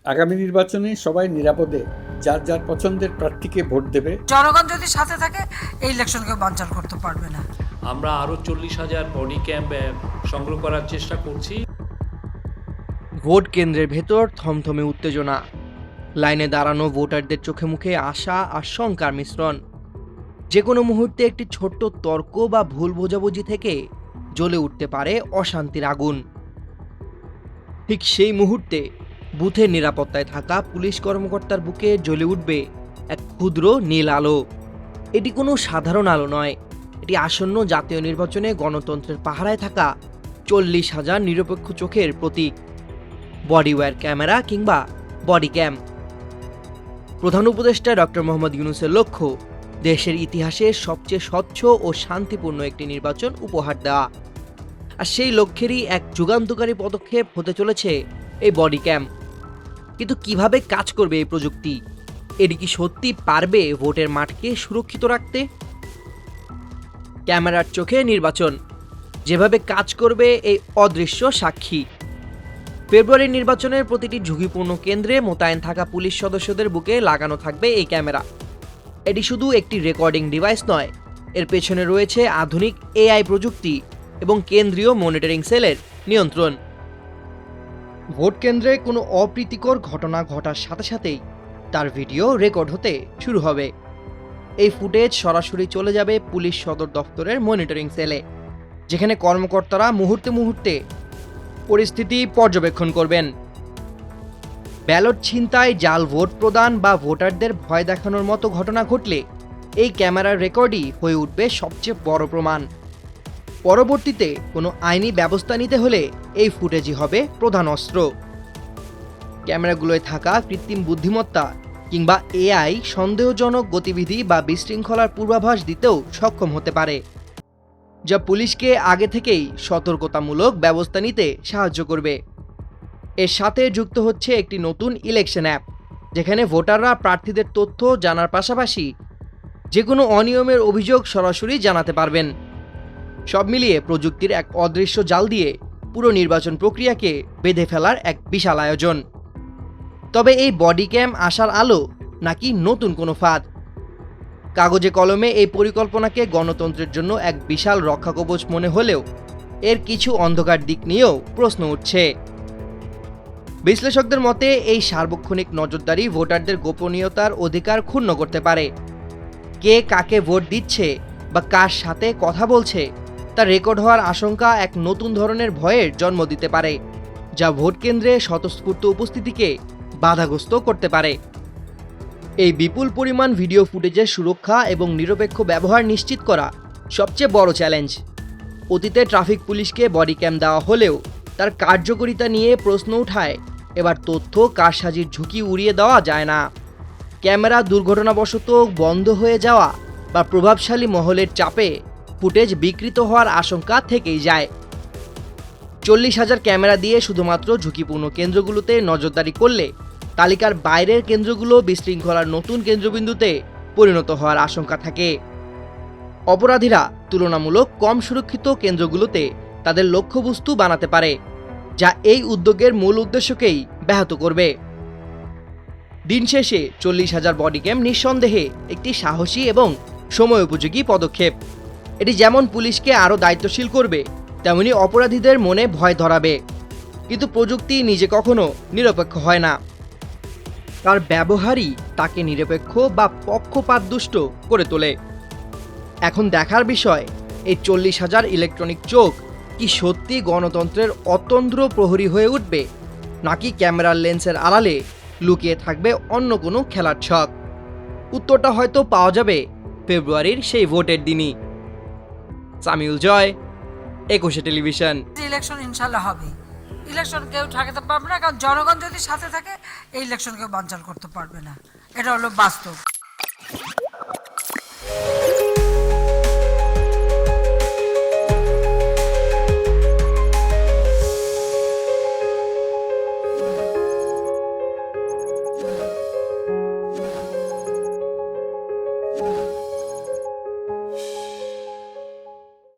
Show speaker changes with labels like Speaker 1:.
Speaker 1: আগামী নির্বাচনে সবাই নিরাপদে যার যার পছন্দের প্রার্থীকে ভোট দেবে।
Speaker 2: জনগণ যদি সাথে থাকে এই ইলেকশনকে বানচাল করতে পারবে না।
Speaker 3: আমরা আরও 40,000 বডি ক্যাম্প সংগ্রহ করার চেষ্টা করছি।
Speaker 4: ভোট কেন্দ্রের ভেতর থমথমে উত্তেজনা, লাইনে দাঁড়ানো ভোটারদের চোখে মুখে আশা আর শঙ্কার মিশ্রণ। যে কোনো মুহূর্তে একটি ছোট্ট তর্ক বা ভুল বোঝাবুঝি থেকে জ্বলে উঠতে পারে অশান্তির আগুন। ঠিক সেই মুহূর্তে বুথের নিরাপত্তায় থাকা পুলিশ কর্মকর্তার বুকে জ্বলে উঠবে এক ক্ষুদ্র নীল আলো। এটি কোনো সাধারণ আলো নয়, এটি আসন্ন জাতীয় নির্বাচনে গণতন্ত্রের পাহারায় থাকা 40,000 নিরপেক্ষ চোখের প্রতীক। বডিওয়্যার ক্যামেরা কিংবা বডি ক্যাম। প্রধান উপদেষ্টা ডক্টর মোহাম্মদ ইউনূসের লক্ষ্য দেশের ইতিহাসে সবচেয়ে স্বচ্ছ ও শান্তিপূর্ণ একটি নির্বাচন উপহার দেওয়া। আর সেই লক্ষ্যেরই এক যুগান্তকারী পদক্ষেপ হতে চলেছে এই বডি ক্যাম। কিন্তু কিভাবে কাজ করবে এই প্রযুক্তি? এটি কি সত্যি পারবে ভোটের মাঠকে সুরক্ষিত রাখতে? ক্যামেরার চোখে নির্বাচন যেভাবে কাজ করবে এই অদৃশ্য সাক্ষী। ফেব্রুয়ারির নির্বাচনের প্রতিটি ঝুঁকিপূর্ণ কেন্দ্রে মোতায়েন থাকা পুলিশ সদস্যদের বুকে লাগানো থাকবে এই ক্যামেরা। এটি শুধু একটি রেকর্ডিং ডিভাইস নয়, এর পেছনে রয়েছে আধুনিক এআই প্রযুক্তি এবং কেন্দ্রীয় মনিটরিং সেলের নিয়ন্ত্রণ। ভোট কেন্দ্রে কোনো অপ্রীতিকর ঘটনা ঘটার সাথে সাথেই তার ভিডিও রেকর্ড হতে শুরু হবে। এই ফুটেজ সরাসরি চলে যাবে পুলিশ সদর দপ্তরের মনিটরিং সেলে, যেখানে কর্মকর্তারা মুহূর্তে মুহূর্তে পরিস্থিতি পর্যবেক্ষণ করবেন। ব্যালট ছিনতাই, জাল ভোট প্রদান বা ভোটারদের ভয় দেখানোর মতো ঘটনা ঘটলে এই ক্যামেরার রেকর্ডই হয়ে উঠবে সবচেয়ে বড় প্রমাণ। পরবর্তীতে কোনো আইনি ব্যবস্থা নিতে হলে এই ফুটেজই হবে প্রধান অস্ত্র। ক্যামেরাগুলোয় থাকা কৃত্রিম বুদ্ধিমত্তা কিংবা এআই সন্দেহজনক গতিবিধি বা বিশৃঙ্খলার পূর্বাভাস দিতেও সক্ষম হতে পারে, যা পুলিশকে আগে থেকেই সতর্কতামূলক ব্যবস্থা নিতে সাহায্য করবে। এর সাথে যুক্ত হচ্ছে একটি নতুন ইলেকশন অ্যাপ, যেখানে ভোটাররা প্রার্থীদের তথ্য জানার পাশাপাশি যে কোনো অনিয়মের অভিযোগ সরাসরি জানাতে পারবেন। সব মিলিয়ে প্রযুক্তির এক অদৃশ্য জাল দিয়ে পুরো নির্বাচন প্রক্রিয়াকে বেঁধে ফেলার এক বিশাল আয়োজন। তবে এই বডি ক্যাম আসার আলো নাকি নতুন কোনো ফাঁদ? কাগজে কলমে এই পরিকল্পনাকে গণতন্ত্রের জন্য এক বিশাল রক্ষাকবচ মনে হলেও এর কিছু অন্ধকার দিক নিয়েও প্রশ্ন উঠছে। বিশ্লেষকদের মতে এই সার্বক্ষণিক নজরদারি ভোটারদের গোপনীয়তার অধিকার ক্ষুণ্ণ করতে পারে। কে কাকে ভোট দিচ্ছে বা কার সাথে কথা বলছে তা রেকর্ড হওয়ার আশঙ্কা এক নতুন ধরনের ভয়ের জন্ম দিতে পারে, যা ভোট কেন্দ্রে স্বতঃস্ফূর্ত উপস্থিতিকে বাধাগ্রস্ত করতে পারে। এই বিপুল পরিমাণ ভিডিও ফুটেজের সুরক্ষা এবং নিরপেক্ষ ব্যবহার নিশ্চিত করা সবচেয়ে বড় চ্যালেঞ্জ। অতীতে ট্রাফিক পুলিশকে বডি ক্যাম দেওয়া হলেও তার কার্যকারিতা নিয়ে প্রশ্ন উঠায়। এবার তথ্য কারসাজির ঝুঁকি উড়িয়ে দেওয়া যায় না। ক্যামেরা দুর্ঘটনাবশত বন্ধ হয়ে যাওয়া বা প্রভাবশালী মহলের চাপে ফুটেজ বিকৃত হওয়ার আশঙ্কা থেকেই যায়। 40,000 ক্যামেরা দিয়ে শুধুমাত্র ঝুঁকিপূর্ণ কেন্দ্রগুলোতে নজরদারি করলে তালিকার বাইরের কেন্দ্রগুলো বিশৃঙ্খলার নতুন কেন্দ্রবিন্দুতে পরিণত হওয়ার আশঙ্কা থাকে। অপরাধীরা তুলনামূলক কম সুরক্ষিত কেন্দ্রগুলোতে তাদের লক্ষ্যবস্তু বানাতে পারে, যা এই উদ্যোগের মূল উদ্দেশ্যকেই ব্যাহত করবে। দিন শেষে 40,000 বডি ক্যাম নিঃসন্দেহে একটি সাহসী এবং সময় উপযোগী পদক্ষেপ। এটি যেমন পুলিশকে আরও দায়িত্বশীল করবে, তেমনি অপরাধীদের মনে ভয় ধরাবে। কিন্তু প্রযুক্তি নিজে কখনো নিরপেক্ষ হয় না, তার ব্যবহারই তাকে নিরপেক্ষ বা পক্ষপাতদুষ্ট করে তোলে। এখন দেখার বিষয়, এই 40,000 ইলেকট্রনিক চোখ কি সত্যি গণতন্ত্রের অতন্দ্র প্রহরী হয়ে উঠবে, নাকি ক্যামেরার লেন্সের আড়ালে লুকিয়ে থাকবে অন্য কোনো খেলার ছক? উত্তরটা হয়তো পাওয়া যাবে ফেব্রুয়ারির সেই ভোটের দিনই। সামিউল জয়, 21 টেলিভিশন।
Speaker 2: ইলেকশন ইনশাল্লাহ হবে। ইলেকশন কেউ ঠেকাতে পারবে না, কারণ জনগণ যদি সাথে থাকে এই ইলেকশন কেউ বানচাল করতে পারবে না। এটা হলো বাস্তব।